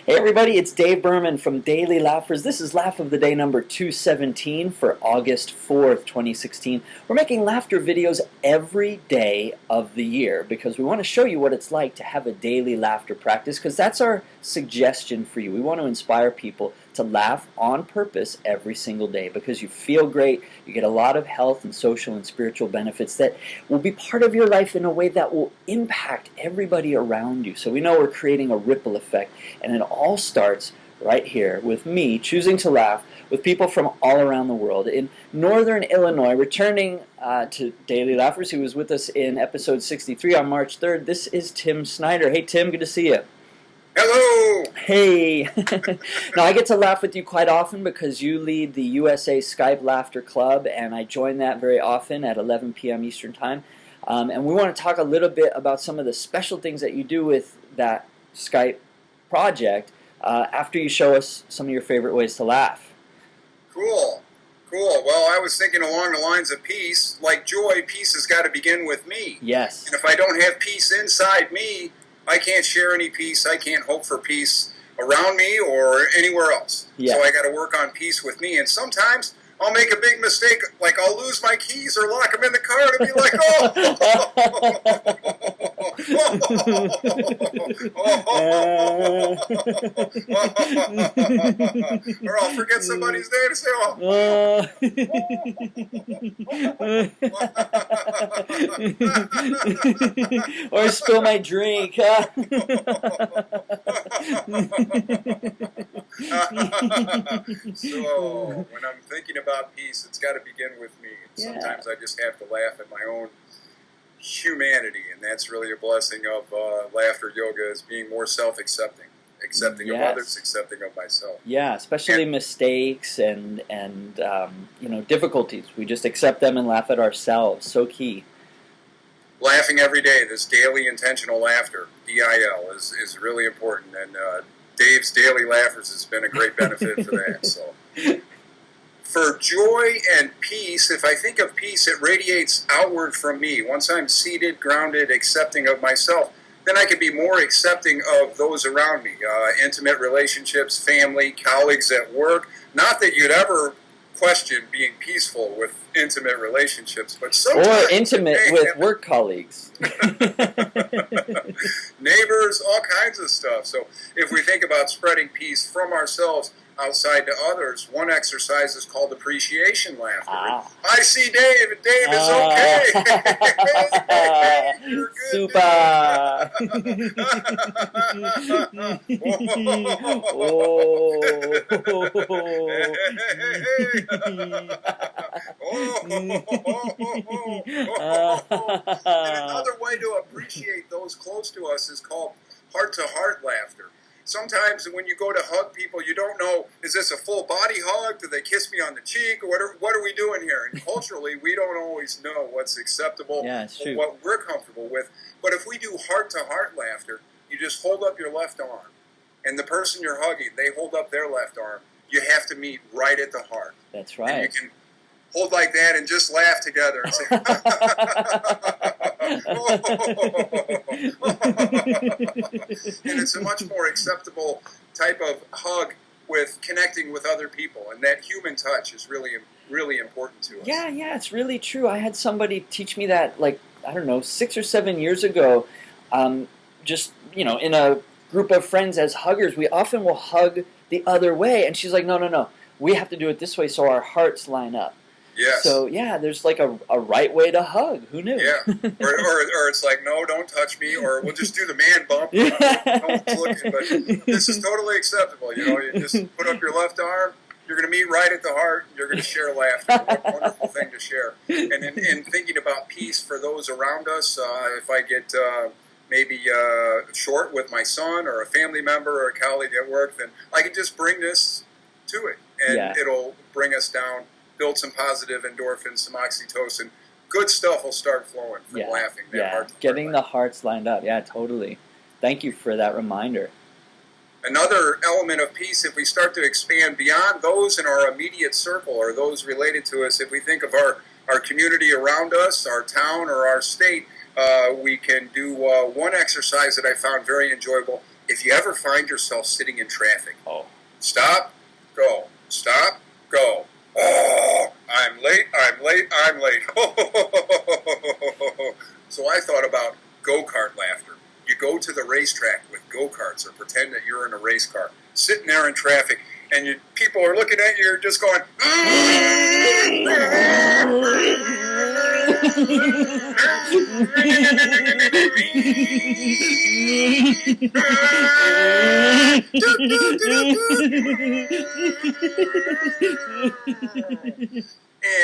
Hey everybody, it's Dave Berman from Daily Laughers. This is Laugh of the Day number 217 for August 4th, 2016. We're making laughter videos every day of the year because we want to show you what it's like to have a daily laughter practice, because that's our suggestion for you. We want to inspire people to laugh on purpose every single day because you feel great, you get a lot of health and social and spiritual benefits that will be part of your life in a way that will impact everybody around you. So we know we're creating a ripple effect, and it all starts right here with me choosing to laugh with people from all around the world. In northern Illinois, returning to Daily Laughers, who was with us in episode 63 on March 3rd, this is Tim Snyder. Hey Tim, good to see you. Hello! Hey! Now I get to laugh with you quite often because you lead the USA Skype Laughter Club, and I join that very often at 11 p.m. Eastern Time. And we want to talk a little bit about some of the special things that you do with that Skype project after you show us some of your favorite ways to laugh. Cool. Well, I was thinking along the lines of peace. Like joy, peace has got to begin with me. Yes. And if I don't have peace inside me, I can't share any peace. I can't hope for peace around me or anywhere else. Yeah. So I got to work on peace with me. And sometimes I'll make a big mistake, like I'll lose my keys or lock them in the car and be like, or I'll forget somebody's name and say, or spill my drink. So when I'm thinking about peace, it's got to begin with me. Yeah. Sometimes I just have to laugh at my own humanity, and that's really a blessing of laughter yoga, is being more self-accepting, accepting of others, accepting of myself. Yeah, especially mistakes and difficulties. We just accept them and laugh at ourselves. So key. Laughing every day, this daily intentional laughter, DIL, is really important, and Dave's Daily Laughers has been a great benefit for that. So, for joy and peace, if I think of peace, it radiates outward from me. Once I'm seated, grounded, accepting of myself, then I can be more accepting of those around me. Intimate relationships, family, colleagues at work. Not that you'd ever question being peaceful with intimate relationships, but sometimes... Or intimate with work colleagues. Neighbors, all kinds of stuff. So if we think about spreading peace from ourselves outside to others, one exercise is called appreciation laughter. I see Dave, and Dave is okay. Hey, you're good. Super. And another way to appreciate those close to us is called heart-to-heart laughter. Sometimes when you go to hug people, you don't know, is this a full body hug? Do they kiss me on the cheek? Or what are we doing here? And culturally, we don't always know what's acceptable, or what we're comfortable with. But if we do heart-to-heart laughter, you just hold up your left arm. And the person you're hugging, they hold up their left arm. You have to meet right at the heart. That's right. And you can hold like that and just laugh together and say, and it's a much more acceptable type of hug with connecting with other people, and that human touch is really, really important to us. Yeah, it's really true. I had somebody teach me that, 6 or 7 years ago. Just in a group of friends as huggers, we often will hug the other way, and she's like, no, we have to do it this way so our hearts line up. Yes. So, there's like a right way to hug. Who knew? Yeah. Or it's like, no, don't touch me, or we'll just do the man bump. No one's looking, but this is totally acceptable. You just put up your left arm, you're going to meet right at the heart, and you're going to share laughter. What a wonderful thing to share. And in thinking about peace for those around us, if I get maybe short with my son or a family member or a colleague at work, then I can just bring this to it, and it'll bring us down. Build some positive endorphins, some oxytocin. Good stuff will start flowing from laughing. Getting the hearts lined up. Yeah, totally. Thank you for that reminder. Another element of peace, if we start to expand beyond those in our immediate circle or those related to us, if we think of our community around us, our town or our state, we can do one exercise that I found very enjoyable. if you ever find yourself sitting in traffic, Oh. stop, go, stop, go. Oh, I'm late, I'm late, I'm late. So I thought about Go-Kart Laughter. You go to the racetrack with go-karts or pretend that you're in a race car, sitting there in traffic, and people are looking at you, you're just going,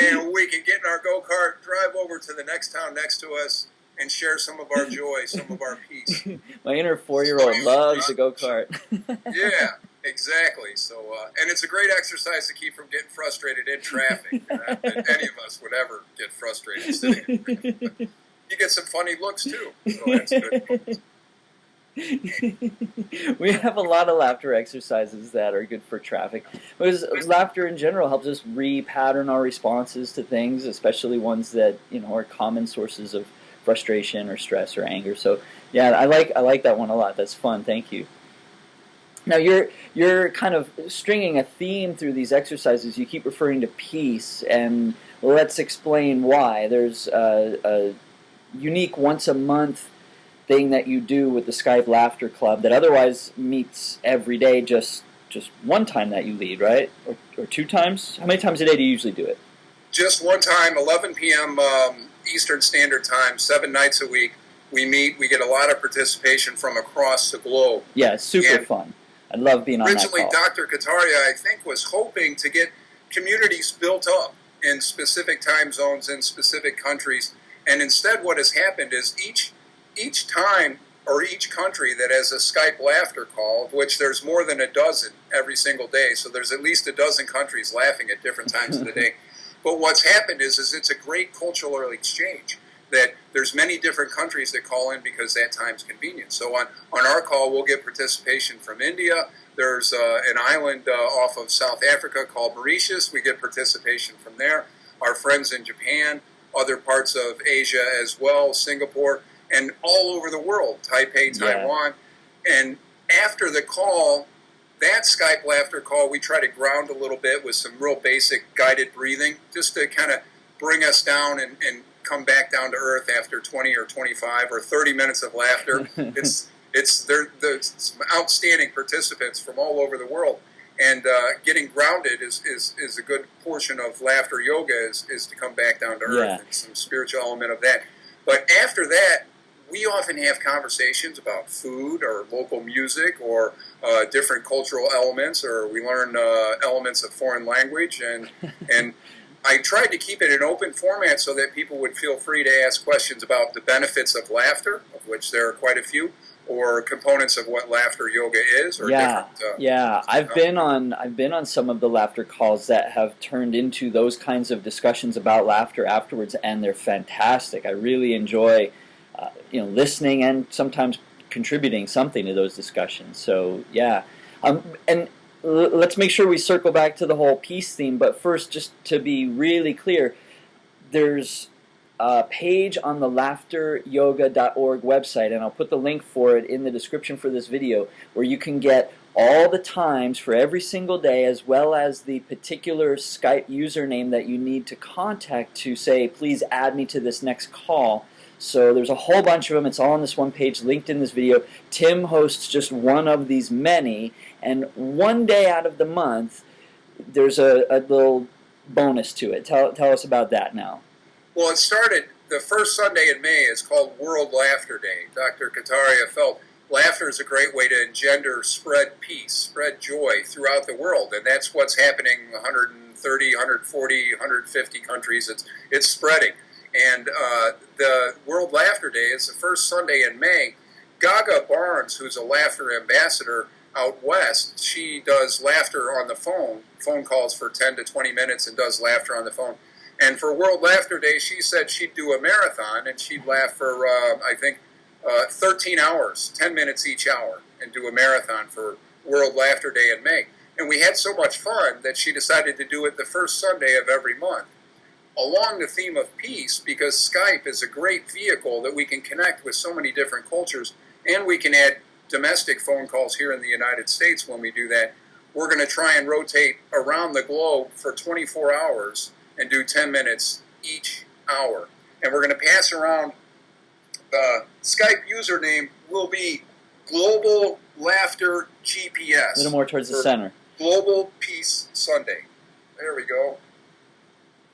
and we can get in our go-kart, drive over to the next town next to us, and share some of our joy, some of our peace. My inner 4-year-old loves the go-kart. Yeah, exactly. So, and it's a great exercise to keep from getting frustrated in traffic. That any of us would ever get frustrated sitting in traffic. But you get some funny looks too, so that's good. We have a lot of laughter exercises that are good for traffic. Because laughter in general helps us re-pattern our responses to things, especially ones that are common sources of frustration or stress or anger. So yeah, I like that one a lot. That's fun. Thank you. Now you're kind of stringing a theme through these exercises. You keep referring to peace, and let's explain why. There's a unique once a month thing that you do with the Skype Laughter Club that otherwise meets every day, just one time that you lead, right? Or 2 times? How many times a day do you usually do it? Just one time, 11 p.m. Eastern Standard Time, 7 nights a week. We meet. We get a lot of participation from across the globe. Yeah, it's super fun. I love being on that call. Originally, Dr. Kataria, I think, was hoping to get communities built up in specific time zones in specific countries. And instead, what has happened is each time or each country that has a Skype Laughter call, of which there's more than a dozen every single day, so there's at least a dozen countries laughing at different times of the day. But what's happened is it's a great cultural exchange, that there's many different countries that call in because that time's convenient. So on our call, we'll get participation from India. There's an island off of South Africa called Mauritius. We get participation from there. Our friends in Japan, other parts of Asia as well, Singapore, and all over the world, Taipei, Taiwan. And after the call, that Skype Laughter call, we try to ground a little bit with some real basic guided breathing, just to kind of bring us down and come back down to earth after 20 or 25 or 30 minutes of laughter. There's some outstanding participants from all over the world. And getting grounded is a good portion of laughter yoga is to come back down to earth, and some spiritual element of that. But after that, we often have conversations about food or local music or different cultural elements, or we learn elements of foreign language. And I tried to keep it an open format so that people would feel free to ask questions about the benefits of laughter, of which there are quite a few, or components of what laughter yoga is. Or I've been on some of the laughter calls that have turned into those kinds of discussions about laughter afterwards, and they're fantastic. I really enjoy listening and sometimes contributing something to those discussions. So yeah, and let's make sure we circle back to the whole peace theme. But first, just to be really clear, there's a page on the laughteryoga.org website, and I'll put the link for it in the description for this video, where you can get all the times for every single day, as well as the particular Skype username that you need to contact to say, please add me to this next call. So there's a whole bunch of them. It's all on this one page linked in this video. Tim hosts just one of these many, and one day out of the month there's a little bonus to it. Tell us about that now. Well, it started, the first Sunday in May is called World Laughter Day. Dr. Kataria felt laughter is a great way to engender, spread peace, spread joy throughout the world, and that's what's happening in 130, 140, 150 countries. It's spreading. And the World Laughter Day is the first Sunday in May. Gaga Barnes, who's a laughter ambassador out west, she does laughter on the phone calls for 10 to 20 minutes and does laughter on the phone. And for World Laughter Day, she said she'd do a marathon, and she'd laugh for, 13 hours, 10 minutes each hour, and do a marathon for World Laughter Day in May. And we had so much fun that she decided to do it the first Sunday of every month, along the theme of peace, because Skype is a great vehicle that we can connect with so many different cultures, and we can add domestic phone calls here in the United States when we do that. We're going to try and rotate around the globe for 24 hours and do 10 minutes each hour. And we're going to pass around, the Skype username will be Global Laughter GPS. A little more towards the center. Global Peace Sunday. There we go.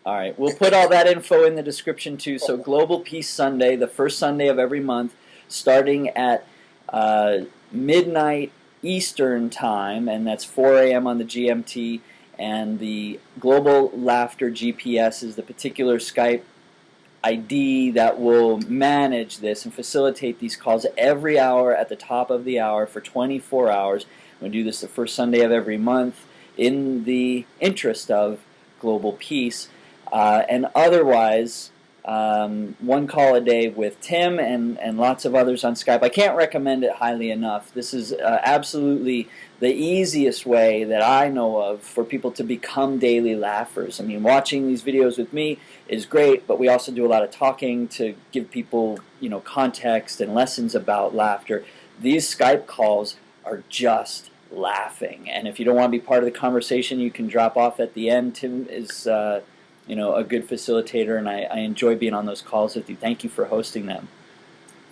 All right, we'll put all that info in the description too. So Global Peace Sunday, the first Sunday of every month, starting at midnight Eastern time, and that's 4 a.m. on the GMT, and the Global Laughter GPS is the particular Skype ID that will manage this and facilitate these calls every hour at the top of the hour for 24 hours. We'll do this the first Sunday of every month in the interest of global peace. And otherwise, one call a day with Tim and lots of others on Skype. I can't recommend it highly enough. This is absolutely the easiest way that I know of for people to become daily laughers. I mean, watching these videos with me is great, but we also do a lot of talking to give people, context and lessons about laughter. These Skype calls are just laughing, and if you don't want to be part of the conversation, you can drop off at the end. Tim is a good facilitator, and I enjoy being on those calls with you. Thank you for hosting them.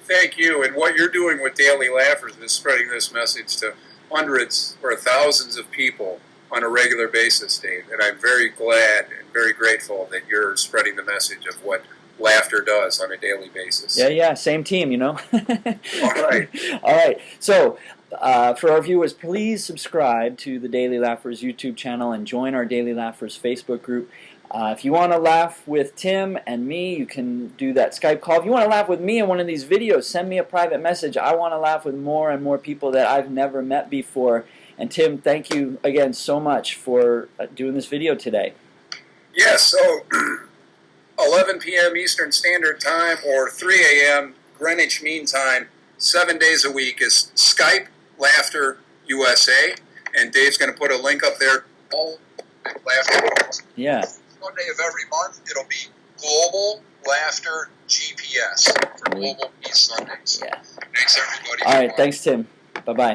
Thank you. And what you're doing with Daily Laughers is spreading this message to hundreds or thousands of people on a regular basis, Dave. And I'm very glad and very grateful that you're spreading the message of what laughter does on a daily basis. Yeah, same team, All right. All right. So, for our viewers, please subscribe to the Daily Laughers YouTube channel and join our Daily Laughers Facebook group. If you want to laugh with Tim and me, you can do that Skype call. If you want to laugh with me in one of these videos, send me a private message. I want to laugh with more and more people that I've never met before. And Tim, thank you again so much for doing this video today. Yes, so 11 p.m. Eastern Standard Time or 3 a.m. Greenwich Mean Time, 7 days a week is Skype Laughter USA. And Dave's going to put a link up there. All laughter. Yeah. Monday of every month, it'll be Global Laughter GPS for Global Peace Sundays. Yeah. Thanks, everybody. All right, thanks, Tim. Bye-bye.